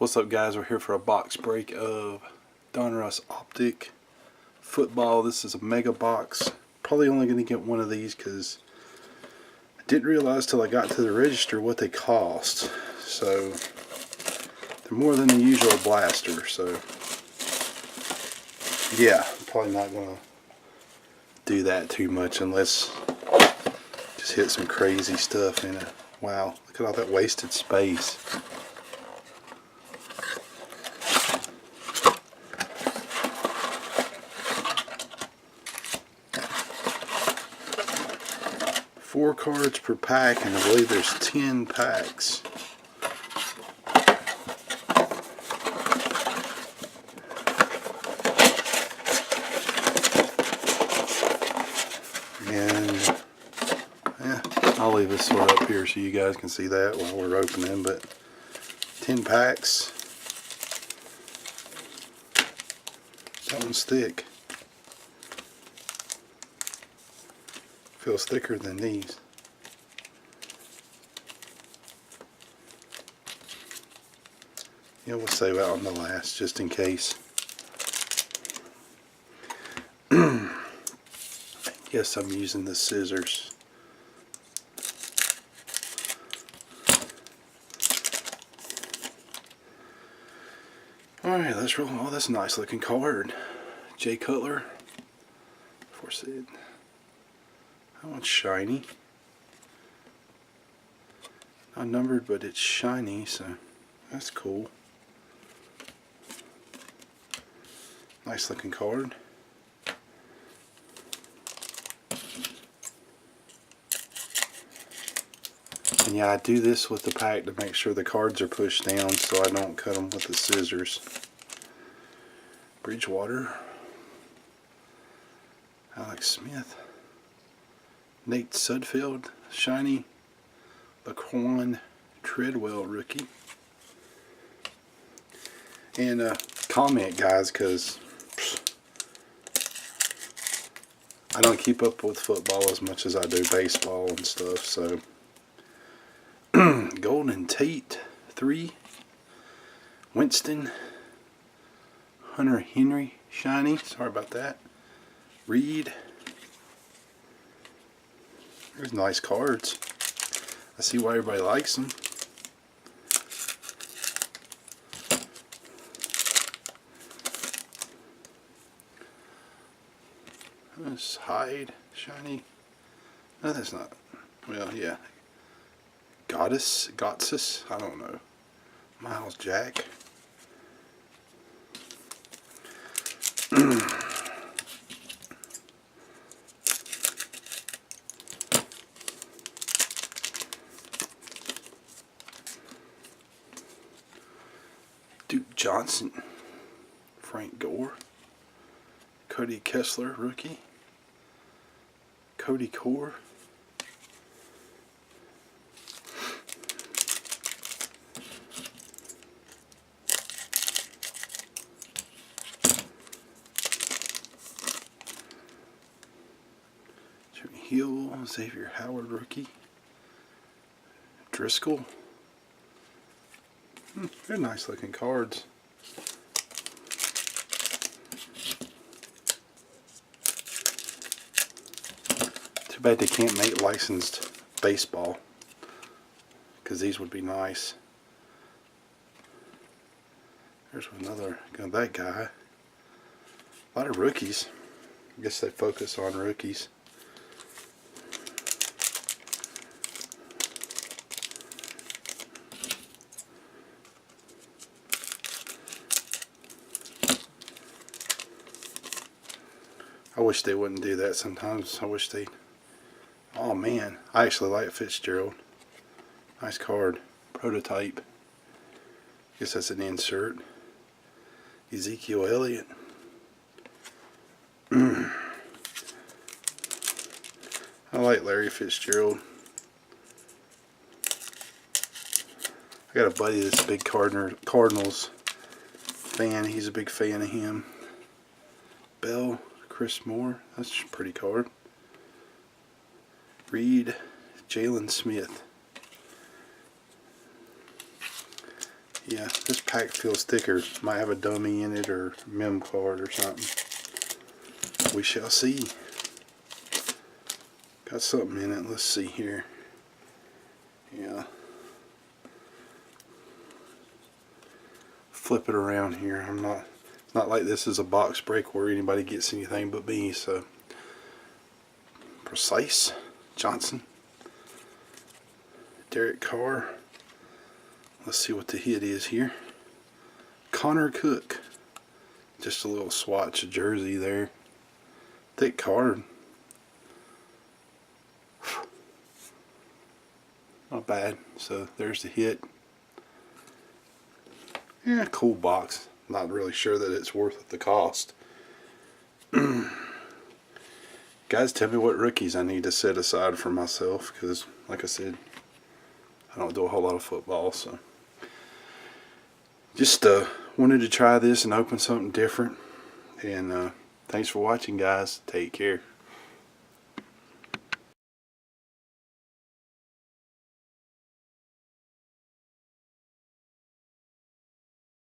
What's up, guys? We're here for a box break of Donruss Optic football. This is a mega box. Probably only going to get one of these because I didn't realize till I got to the register what they cost. So they're more than the usual blaster. So yeah, I'm probably not going to do that too much unless just hit some crazy stuff in it. Wow, look at all that wasted space. Four cards per pack, and I believe there's 10 packs. And yeah, I'll leave this sort up here so you guys can see that while we're opening, but 10 packs. That one's thick. Feels thicker than these. Yeah, we'll save out on the last just in case. Yes, I'm using the scissors. Alright, let's roll. Oh, that's a nice looking card. Jay Cutler. Force it. That one's shiny. Not numbered, but it's shiny, so that's cool. Nice looking card. And yeah, I do this with the pack to make sure the cards are pushed down so I don't cut them with the scissors. Bridgewater. Alex Smith. Nate Sudfeld, shiny. Laquan Treadwell, rookie. And comment, guys, because I don't keep up with football as much as I do baseball and stuff. So Golden Tate 3. Winston. Hunter Henry, shiny. Sorry about that. Reed. There's nice cards. I see why everybody likes them. This Hyde, shiny. No, that's not. Well, yeah. Gotsis, I don't know. Miles Jack. Duke Johnson, Frank Gore, Cody Kessler, rookie, Cody Core, Jimmy Hill, Xavier Howard, rookie, Driscoll. They're nice looking cards. Too bad they can't make licensed baseball, because these would be nice. There's another, that guy. A lot of rookies. I guess they focus on rookies. I wish they wouldn't do that sometimes. I wish they... Oh man, I actually like Fitzgerald. Nice card. Prototype. Guess that's an insert. Ezekiel Elliott. I like Larry Fitzgerald. I got a buddy that's a big Cardinals fan. He's a big fan of him. Bell. Chris Moore, that's a pretty card. Reed, Jalen Smith. Yeah, this pack feels thicker. Might have a dummy in it or mem card or something. We shall see. Got something in it. Let's see here. Yeah. Flip it around here. I'm not like this is a box break where anybody gets anything but me. So Precise Johnson, Derek Carr. Let's see what the hit is here. Connor Cook. Just a little swatch of jersey there. Thick card. Not bad. So there's the hit. Yeah, cool box. Not really sure that it's worth the cost. Guys, tell me what rookies I need to set aside for myself, because like I said, I don't do a whole lot of football, so just wanted to try this and open something different. And thanks for watching, guys. Take care.